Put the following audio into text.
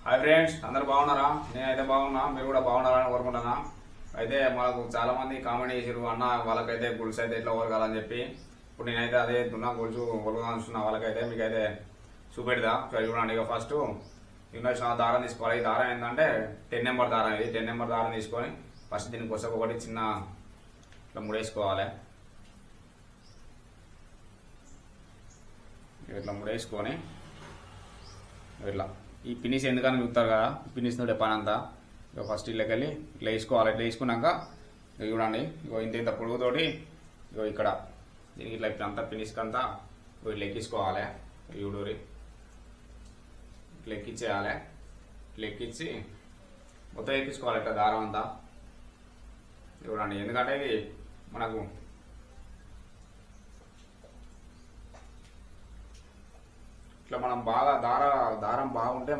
Hi friends, అందరు బాగున్నారా? నేనైతే బాగున్నా, మీరు కూడా బాగున్నారని కోరుకుంటున్నా. అయితే మాకు చాలా మంది కామెంట్ చేసారు, అన్న వాళ్ళకైతే గొలుసు అయితే ఎట్లా ఒరగాలని చెప్పి. ఇప్పుడు నేనైతే అదే దున్నా గొలుసు ఒరగాల్సిన వాళ్ళకైతే మీకైతే చూపెడదా. చూడండి, ఇక ఫస్ట్ ఇన్వెస్ట్ దారం తీసుకోవాలి. ఈ దారం ఏంటంటే 10 నెంబర్ దారం. ఇది 10 నెంబర్ దారం తీసుకొని ఫస్ట్ దీనికి కోసం ఒకటి చిన్న ఇట్లా ముడేసుకోవాలి. ఇట్లా ముడేసుకొని ఇట్లా ఈ పినిస్ ఎందుకని చూస్తారు కదా, పినిస్ తోటే పని అంతా. ఇక ఫస్ట్ ఇళ్ళకెళ్ళి ఇట్లా వేసుకోవాలి. ఇట్లా వేసుకున్నాక చూడండి, ఇగో ఇంత పొడుగుతోటి ఇగో ఇక్కడ దీనికి ఇట్లా అంతా పినిస్కి అంతా ఇట్లా ఎక్కించుకోవాలి. చూడూరి ఇట్లా ఎక్కించేయాలి. ఇట్లా ఎక్కించి మొత్తం ఎక్కించుకోవాలి ఇట్లా దారం అంతా. చూడండి, ఎందుకంటే ఇది మనకు ఇట్లా మనం బాగా దారం బాగుంటే